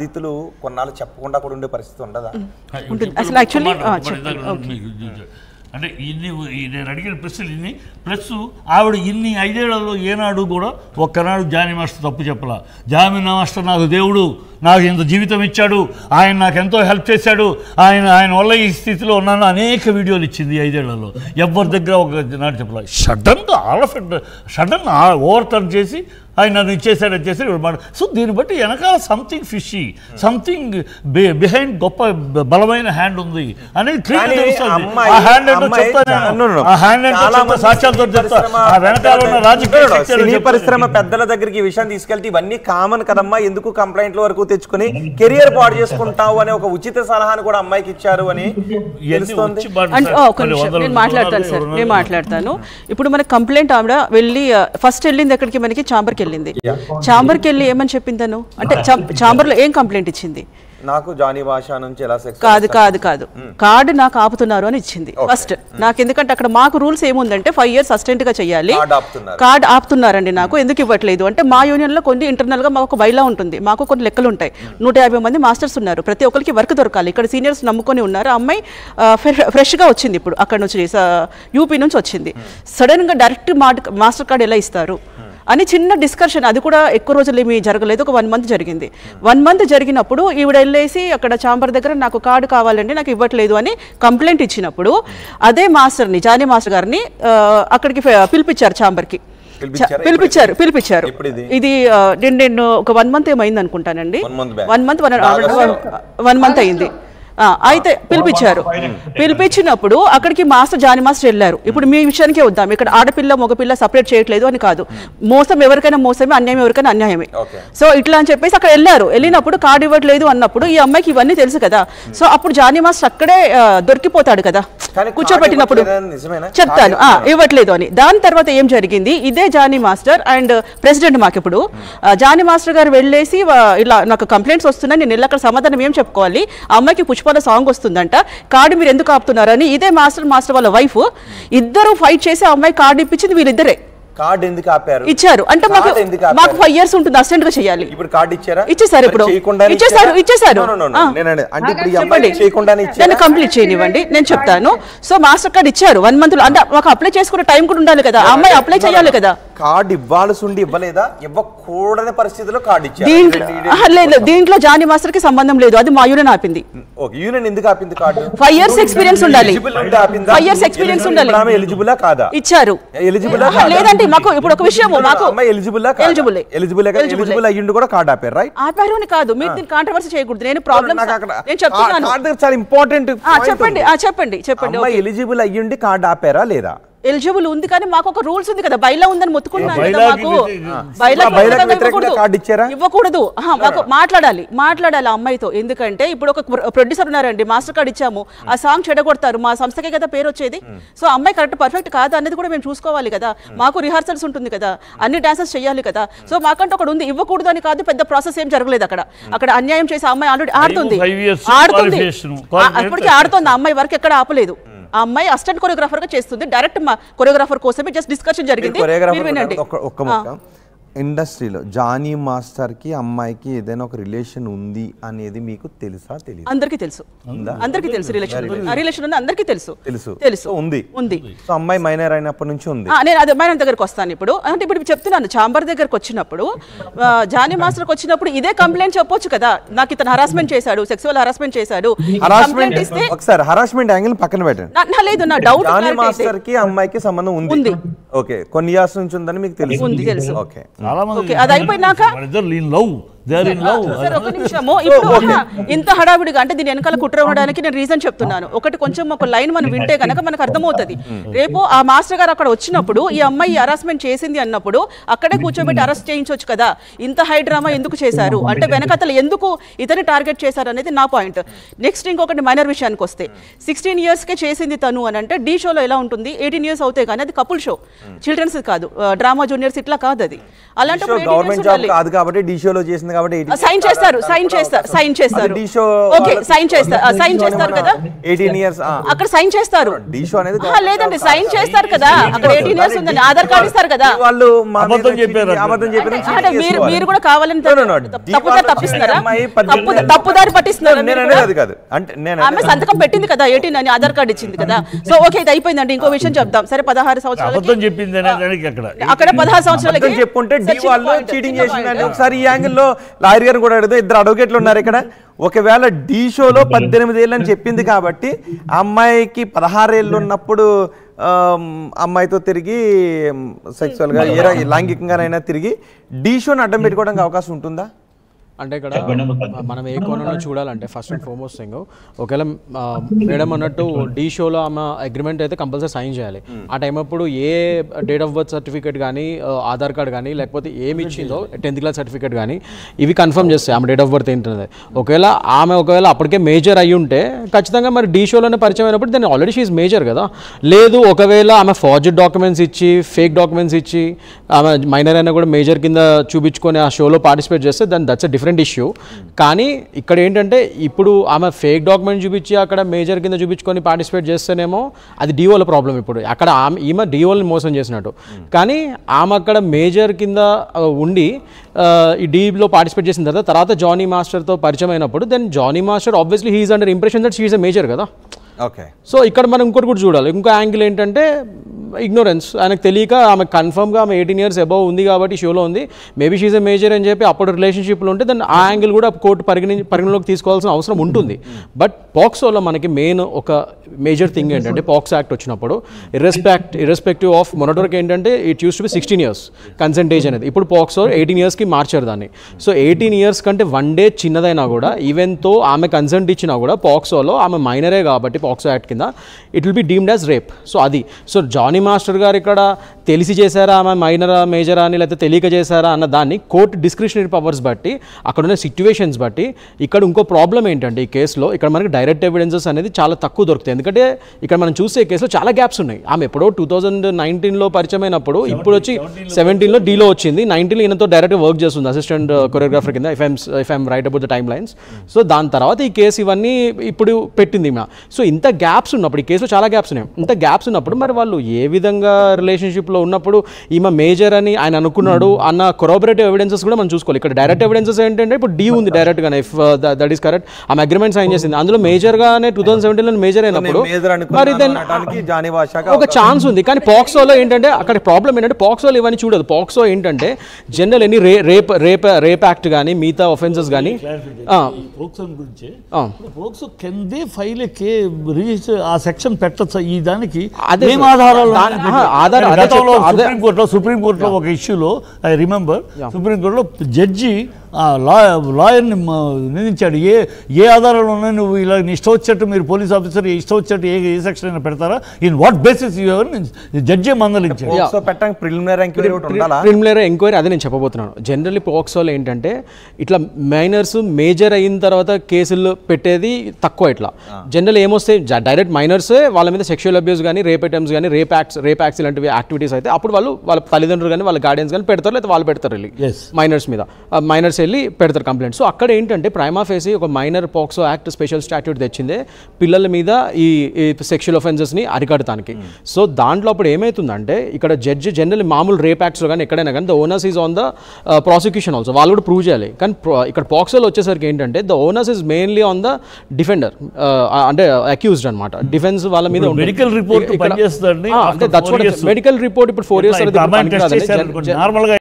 రీతులు కొన్నాళ్ళు చెప్పకుండా కూడా ఉండే పరిస్థితి ఉండదా? అసలు యాక్చువల్లీ అంటే ఇన్ని నేను అడిగిన ప్రశ్నలు ఇన్ని ప్లస్ ఆవిడ ఇన్ని 5 ఏళ్లలో ఏనాడు కూడా ఒక్కనాడు జానీ మాస్టర్ తప్పు చెప్పలా. జానీ మాస్టర్ నాకు దేవుడు, నాకు ఇంత జీవితం ఇచ్చాడు, ఆయన నాకు ఎంతో హెల్ప్ చేశాడు, ఆయన వల్ల ఈ స్థితిలో ఉన్నాను అనేక వీడియోలు ఇచ్చింది 5 ఏళ్లలో. ఎవరి దగ్గర ఒక నాడు చెప్పలా. సడన్గా సడన్ ఓవర్ టర్న్ చేసి ఆయన నన్ను ఇచ్చేసాడని చేసి మాట. సో దీన్ని బట్టి వెనకాల సంథింగ్ ఫిషీ, సంథింగ్ బిహైండ్ గొప్ప బలమైన హ్యాండ్ ఉంది అనేది క్లియర్ తెలుస్తుంది. ఆ హ్యాండ్ సినీ పరిశ్రమ పెద్దల దగ్గరికి ఈ విషయం తీసుకెళ్తే ఇవన్నీ కామన్ కదమ్మా, ఎందుకు కంప్లైంట్ల వరకు తెచ్చుకుని కెరియర్ పాడు చేసుకుంటావు అనే ఒక ఉచిత సలహాను కూడా అమ్మాయికి ఇచ్చారు అని నేను మాట్లాడతాను సార్, నేను మాట్లాడతాను. ఇప్పుడు మన కంప్లైంట్ ఆవిడ వెళ్ళి ఫస్ట్ వెళ్ళింది ఎక్కడికి, మనకి చాంబర్కి వెళ్ళింది. చాంబర్కి వెళ్ళి ఏమని చెప్పింది తను అంటే చాంబర్లో ఏం కంప్లైంట్ ఇచ్చింది? నాకు జానీ భాష నుంచి ఎలా సెక్స్ కాదు కార్డు నాకు ఆపుతున్నారు అని ఇచ్చింది ఫస్ట్. నాకు ఎందుకంటే అక్కడ మాకు రూల్స్ ఏముందంటే 5 years సస్టెంట్ గా చేయాలి. కార్డు ఆపుతున్నారండి నాకు, ఎందుకు ఇవ్వట్లేదు అంటే మా యూనియన్ లో కొన్ని ఇంటర్నల్ గా మాకు ఒక బైలా ఉంటుంది, మాకు కొన్ని లెక్కలు ఉంటాయి. 150 మంది మాస్టర్స్ ఉన్నారు, ప్రతి ఒక్కరికి వర్క్ దొరకాలి. ఇక్కడ సీనియర్స్ నమ్ముకొని ఉన్నారు. అమ్మాయి ఫ్రెష్ గా వచ్చింది, ఇప్పుడు అక్కడ నుంచి యూపీ నుంచి వచ్చింది. సడన్ గా డైరెక్ట్ మాస్టర్ కార్డు ఎలా ఇస్తారు అని చిన్న డిస్కషన్, అది కూడా ఎక్కువ రోజులు ఏమీ జరగలేదు, ఒక 1 month జరిగింది. 1 month జరిగినప్పుడు ఈవిడ వెళ్ళేసి అక్కడ చాంబర్ దగ్గర నాకు కార్డు కావాలండి, నాకు ఇవ్వట్లేదు అని కంప్లైంట్ ఇచ్చినప్పుడు అదే మాస్టర్ని, జానీ మాస్టర్ గారిని అక్కడికి పిలిపించారు, చాంబర్కి పిలిపించారు. ఇది నేను ఒక 1 month ఏమైంది అనుకుంటానండి, 1 month అయింది. అయితే పిలిపించినప్పుడు అక్కడికి మాస్టర్ జానీ మాస్టర్ వెళ్ళారు. ఇప్పుడు మీ విషయానికే వద్దాం, ఇక్కడ ఆడపిల్ల మగపిల్ల సపరేట్ చేయట్లేదు అని కాదు, మోసం ఎవరికైనా మోసమే, అన్యాయం ఎవరికైనా అన్యాయమే. సో ఇట్లా అని చెప్పేసి అక్కడ వెళ్ళినప్పుడు కార్డు ఇవ్వట్లేదు అన్నప్పుడు ఈ అమ్మాయికి ఇవన్నీ తెలుసు కదా. సో అప్పుడు జానీ మాస్టర్ అక్కడే దొరికిపోతాడు కదా కూర్చోబెట్టినప్పుడు, చెప్తాను ఇవ్వట్లేదు అని. దాని తర్వాత ఏం జరిగింది, ఇదే జానీ మాస్టర్ అండ్ ప్రెసిడెంట్ మాకు ఇప్పుడు జానీ మాస్టర్ గారు వెళ్ళేసి ఇలా నాకు కంప్లైంట్స్ వస్తున్నాయి, నేను వెళ్ళి అక్కడ సమాధానం ఏం చెప్పుకోవాలి, అమ్మాయికి పుష్ప సాంగ్ వస్తుందంట, కార్డు మీరు ఎందుకు ఆపుతున్నారని ఇదే మాస్టర్ వాళ్ళ వైఫ్ ఇద్దరు ఫైట్ చేసి ఆ అమ్మాయి కార్డు ఇప్పించింది వీళ్ళిద్దరే. కార్డు ఎందుకు ఆపారు? ఇచ్చారు అంటే మాకు 5 years ఉంటుంది, అసిస్టెంట్ గా చేయాలి. ఇప్పుడు కార్డు ఇచ్చారా? ఇచ్చేసారు, ఇప్పుడు ఇచ్చేసారు. నన్ను కంప్లీట్ చేయనివ్వండి, నేను చెప్తాను. సో మాస్టర్ కార్డు ఇచ్చారు 1 month లో, అంటే మాకు అప్లై చేసుకునే టైం కూడా ఉండాలి కదా, అమ్మాయి అప్లై చేయాలి కదా. కార్డు ఇవ్వాల్సి ఉండి ఇవ్వలేదా? ఇవ్వకూడని పరిస్థితిలో కార్డు ఇచ్చారు. లేదు, దీంట్లో జానీ మాస్టర్ కి సంబంధం లేదు, అది మా యూనియన్ ఆపింది. యూనియన్ ఎందుకు ఆపింది? కార్డు 5 years ఎక్స్పీరియన్స్ ఉండాలి, 5 years ఎక్స్పీరియన్స్ ఉండాలి. ఎలిజిబుల్ కాదా? ఇచ్చారు. లేదంటే మాకు ఇప్పుడు ఒక విషయం, మాకు ఎలిజిబుల్ అయ్యిండు కూడా కార్డు ఆపారు, రైట్? ఆపారు అని కాదు, మీరు దీన్ని కాంట్రవర్సీ చేయకూడదు. నేను ప్రాబ్లం నేను చెప్తున్నాను, చాలా ఇంపార్టెంట్. చెప్పండి ఎలిజిబుల్ అయ్యిండి కార్డు ఆపారా లేదా? ఎలిజిబుల్ ఉంది, కానీ మాకు ఒక రూల్స్ ఉంది కదా, బైలా ఉందని మొత్తుకున్నాను కదా, మాకు ఇవ్వకూడదు. మాకు మాట్లాడాలి అమ్మాయితో. ఎందుకంటే ఇప్పుడు ఒక ప్రొడ్యూసర్ ఉన్నారండి, మాస్టర్ కార్డు ఇచ్చాము, ఆ సాంగ్ చెడగొడతారు, మా సంస్థకే కదా పేరు వచ్చేది. సో అమ్మాయి కరెక్ట్ పర్ఫెక్ట్ కాదు అనేది కూడా మేము చూసుకోవాలి కదా, మాకు రిహార్సల్స్ ఉంటుంది కదా, అన్ని డాన్సెస్ చేయాలి కదా. సో మాకంటే ఒకటి ఉంది, ఇవ్వకూడదు అని కాదు, పెద్ద ప్రాసెస్ ఏం జరగలేదు అక్కడ అన్యాయం చేసి అమ్మాయి ఆల్రెడీ ఆడుతుంది, అప్పటికి ఆడుతుంది. ఆ అమ్మాయి వరకు ఎక్కడ ఆపలేదు, ఆ అమ్మాయి అసిస్టెంట్ కొరియోగ్రాఫర్ గా చేస్తుంది, డైరెక్ట్ మా కొరియోగ్రాఫర్ కోసమే జస్ట్ డిస్కషన్ జరిగింది. ఇండస్ట్రీలో జానీ మాస్టర్ కి అమ్మాయికి ఏదైనా ఒక రిలేషన్ ఉంది అనేది మీకు తెలుసా? తెలియదు? అందరికీ తెలుసు రిలేషన్ ఉంది, అందరికీ తెలుసు ఉంది. సో అమ్మాయి మైనర్ అయినప్పటి నుంచి ఉంది. నేను అదే మైనర్ దగ్గరకు వస్తాను ఇప్పుడు. అంటే ఇప్పుడు చెప్తున్నాను, చాంబర్ దగ్గరకు వచ్చినప్పుడు జానీ మాస్టర్కి వచ్చినప్పుడు ఇదే కంప్లైంట్ చెప్పొచ్చు కదా, నాకు ఇతను హరాస్మెంట్ చేశాడు, సెక్సువల్ హరాస్మెంట్ చేశాడు. ఒకసారి హరాస్మెంట్ యాంగిల్ పక్కన పెట్టండి. లేదు, నా డౌట్ జానీ మాస్టర్ కి అమ్మాయికి సంబంధం ఉంది. ఓకే, కొన్ని ఇయర్స్ నుంచి ఉందని మీకు తెలుసు. ఓకే, అది అయిపోయినాక ఇంత హడావిడిగా అంటే దీని వెనకాల కుట్ర ఉండడానికి నేను రీజన్ చెప్తున్నాను. కొంచెం ఒక లైన్ మనం వింటే కనుక మనకు అర్థమవుతుంది. రేపు ఆ మాస్టర్ గారు అక్కడ వచ్చినప్పుడు ఈ అమ్మాయి హరాస్మెంట్ చేసింది అన్నప్పుడు అక్కడే కూర్చోబెట్టి అరెస్ట్ చేయించవచ్చు కదా. ఇంత హై డ్రామా ఎందుకు చేశారు అంటే వెనకతలు ఎందుకు ఇతని టార్గెట్ చేశారు అనేది నా పాయింట్. నెక్స్ట్ ఇంకొకటి మైనర్ విషయానికి వస్తే 16 years కే చేసింది తను అని అంటే డీ షోలో ఎలా ఉంటుంది, 18 years అవుతాయి కానీ అది కపుల్ షో, చిల్డ్రన్స్ కాదు, డ్రామా జూనియర్స్ ఇట్లా కాదు. అది అలాంటి గవర్నమెంట్ జాబ్ కాదు కాబట్టి డీ షోలో చేసింది కాబట్టి సైన్ చేస్తారు ఓకే సైన్ చేస్తారు కదా 18 ఇయర్స్ అక్కడ సైన్ చేస్తారు డీషో అనేది లేదండి సైన్ చేస్తారు కదా అక్కడ 18 ఇయర్స్ ఉందని ఆధార్ కార్డు ఇస్తారు కదా వాళ్ళు అబద్ధం చెప్పారు అంటే మీరు కూడా కావాలని తప్పుదారి పట్టిస్తున్నారు కాదు అంటే నేను ఆమె సంతకం పెట్టింది కదా 18 అని ఆధార్ కార్డు ఇచ్చింది కదా సో ఓకే ఇది అయిపోయిందండి ఇంకో విషయం చెప్తాం సరే 16 సంవత్సరాలు అబద్ధం చెప్పింది అనేది అక్కడ 16 సంవత్సరాలకి చెప్పుంటే డి వాళ్ళు చీటింగ్ చేసిందని ఒకసారి ఈ యాంగిల్ లో లాయర్ గారిని కూడా అడిగితే ఇద్దరు అడ్వకేట్లు ఉన్నారు ఇక్కడ ఒకవేళ డి షోలో 18 ఏళ్ళు అని చెప్పింది కాబట్టి అమ్మాయికి 16 ఏళ్ళు ఉన్నప్పుడు అమ్మాయితో తిరిగి సెక్సువల్గా లైంగికంగానైనా తిరిగి డి షోని అడ్డం పెట్టుకోవడానికి అవకాశం ఉంటుందా అంటే ఇక్కడ మనం ఏ కోణంలో చూడాలంటే ఫస్ట్ అండ్ ఫార్మోస్ట్ థింగ్ ఒకవేళ మేడం అన్నట్టు డి షోలో ఆమె అగ్రిమెంట్ అయితే కంపల్సరీ సైన్ చేయాలి ఆ టైం అప్పుడు ఏ డేట్ ఆఫ్ బర్త్ సర్టిఫికేట్ కానీ ఆధార్ కార్డ్ కానీ లేకపోతే ఏమి ఇచ్చిందో 10th క్లాస్ సర్టిఫికేట్ కానీ ఇవి కన్ఫర్మ్ చేస్తాయి ఆమె డేట్ ఆఫ్ బర్త్ ఏంటనేది ఒకవేళ అప్పటికే మేజర్ అయ్యి ఉంటే ఖచ్చితంగా మరి డి షోలోనే పరిచయం అయినప్పుడు దాన్ని ఆల్రెడీ షీఈ్ మేజర్ కదా లేదు ఒకవేళ ఆమె ఫార్జెడ్ డాక్యుమెంట్స్ ఇచ్చి ఫేక్ డాక్యుమెంట్స్ ఇచ్చి ఆమె మైనర్ అయినా కూడా మేజర్ కింద చూపించుకొని ఆ షోలో పార్టిసిపేట్ చేస్తే దాన్ని దట్స్ డిఫరెంట్ ఇష్యూ కానీ ఇక్కడ ఏంటంటే ఇప్పుడు ఆమె ఫేక్ డాక్యుమెంట్ చూపించి అక్కడ మేజర్ కింద చూపించుకొని పార్టిసిపేట్ చేస్తేనేమో అది డిఓల ప్రాబ్లం ఇప్పుడు అక్కడ ఈమె డిఓని మోసం చేసినట్టు కానీ ఆమె అక్కడ మేజర్ కింద ఉండి ఈ డీలో పార్టిసిపేట్ చేసిన తర్వాత జానీ మాస్టర్తో పరిచయం అయినప్పుడు then Jani master obviously he is under impression that she is a major కదా ఓకే సో ఇక్కడ మనం ఇంకోటి కూడా చూడాలి ఇంకో యాంగిల్ ఏంటంటే ఇగ్నోరెన్స్ ఆయనకు తెలియక ఆమె కన్ఫర్మ్గా ఆమె 18 years అబౌవ్ ఉంది కాబట్టి షోలో ఉంది మేబీ షీజ్ ఎ మేజర్ అని చెప్పి అప్పుడు రిలేషన్షిప్లో ఉంటే దాన్ని ఆ యాంగిల్ కూడా కోర్టు పరిగణలోకి తీసుకోవాల్సిన అవసరం ఉంటుంది బట్ పాక్సోలో మనకి మెయిన్ ఒక మేజర్ థింగ్ ఏంటంటే పాక్స్ యాక్ట్ వచ్చినప్పుడు ఇర్రెస్పెక్టివ్ ఆఫ్ మొనటోర్కి ఏంటంటే it use to be 16 years consent age అనేది ఇప్పుడు పాక్సో 18 yearsకి మార్చారు దాన్ని సో 18 years కంటే 1 day చిన్నదైనా కూడా ఈవెన్తో ఆమె కన్సెంట్ ఇచ్చినా కూడా పాక్సోలో ఆమె మైనరే కాబట్టి పాక్సో యాక్ట్ కింద it will be deemed as rape so అది సో జానీ మాస్టర్ గారు ఇక్కడ తెలిసి చేశారా ఆమె మైనరా మేజరా అని లేకపోతే తెలియక చేశారా అన్న దాన్ని కోర్టు డిస్క్రిషనరీ పవర్స్ బట్టి అక్కడ ఉన్న సిచ్యువేషన్స్ బట్టి ఇక్కడ ఇంకో ప్రాబ్లం ఏంటంటే ఈ కేసులో ఇక్కడ మనకి డైరెక్ట్ ఎవిడెన్సెస్ అనేది చాలా తక్కువ దొరుకుతాయి ఎందుకంటే ఇక్కడ మనం చూసే కేసులో చాలా గ్యాప్స్ ఉన్నాయి ఆమె ఎప్పుడో 2019లో పరిచయం అయినప్పుడు ఇప్పుడు వచ్చి 17లో డీలో వచ్చింది 19లో ఈయనతో డైరెక్ట్గా వర్క్ చేస్తుంది అసిస్టెంట్ కొరియోగ్రాఫర్ కింద if I'm write about the time lines so దాని తర్వాత ఈ కేసు ఇవన్నీ ఇప్పుడు పెట్టింది ఈమె సో ఇంత గ్యాప్స్ ఉన్నప్పుడు ఈ కేసులో చాలా గ్యాప్స్ ఉన్నాయి ఇంత గ్యాప్స్ ఉన్నప్పుడు మరి వాళ్ళు ఏ విధంగా రిలేషన్షిప్లో ఉన్నప్పుడు ఈమె మేజర్ అని ఆయన అనుకున్నాడు అన్న కొరాబరేటివ్ ఎవిడెన్సెస్ కూడా మనం చూసుకోవాలి ఇక్కడ డైరెక్ట్ ఎవిడెన్సెస్ ఏంటంటే ఇప్పుడు డి ఉంది డైరెక్ట్గానే ఇఫ్ దట్ ఈస్ కరెక్ట్ ఆమె అగ్రిమెంట్ సైన్ చేసింది అందులో మేజర్గానే 2017లో మేజర్ అయినప్పుడు మరి దెన్ ఒక ఛాన్స్ ఉంది కానీ పాక్సోలో ఏంటంటే అక్కడ ప్రాబ్లం ఏంటంటే పాక్సోలో ఇవన్నీ చూడదు పాక్సో ఏంటంటే జనరల్ ఎన్ని రేప్ యాక్ట్ కానీ మిగతా ఒఫెన్సెస్ కానీ ఆ సెక్షన్ పెట్టచ్చు ఈ దానికి సుప్రీంకోర్టులో ఒక ఇష్యూలో ఐ రిమెంబర్ సుప్రీంకోర్టులో జడ్జి లాయర్ని నిందించాడు ఏ ఆధారాలు ఉన్నాయి నువ్వు ఇలా ఇష్టం వచ్చేట్టు మీరు పోలీస్ ఆఫీసర్ ఇష్టం వచ్చేట్టు ఏ సెక్షన్ అయినా పెడతారా ఇన్ వాట్ బేసిస్ జడ్జి మందలించాడు ప్రిలిమినరీ ఎంక్వైరీ అదే నేను చెప్పబోతున్నాను జనరల్లీ పాక్సోలో ఏంటంటే ఇట్లా మైనర్స్ మేజర్ అయిన తర్వాత కేసులు పెట్టేది తక్కువ ఇట్లా జనరల్ ఏమొస్తాయి డైరెక్ట్ మైనర్సే వాళ్ళ మీద సెక్షువల్ అబ్యూస్ కానీ రేప్ ఐటమ్స్ కానీ రేప్ యాక్ట్స్ ఇలాంటివి యాక్టివిటీస్ అయితే అప్పుడు వాళ్ళ తల్లిదండ్రులు కానీ వాళ్ళ గార్డియన్స్ కానీ పెడతారు లేదా వాళ్ళు పెడతారు వెళ్ళి మైనర్స్ మీద మైనర్స్ వెళ్ళి పెడతారు కంప్లైంట్ సో అక్కడ ఏంటంటే ప్రైమా ఫేసి ఒక minor POCSO act special statute తెచ్చిందే పిల్లల మీద ఈ సెక్షువల్ ఒఫెన్సెస్ని అరికడటానికి సో దాంట్లో అప్పుడు ఏమవుతుందంటే ఇక్కడ జడ్జి జనరల్ మామూలు రేప్ యాక్ట్స్లో కానీ ఎక్కడైనా కానీ the owners is on the prosecution also వాళ్ళు కూడా ప్రూవ్ చేయాలి కానీ ఇక్కడ పాక్సోలో వచ్చేసరికి ఏంటంటే the owners is mainly on the defender అంటే అక్యూజ్డ్ అనమాట డిఫెన్స్ వాళ్ళ మీద మెడికల్ రిపోర్ట్ మెడికల్ రిపోర్ట్ ఇప్పుడు 4 years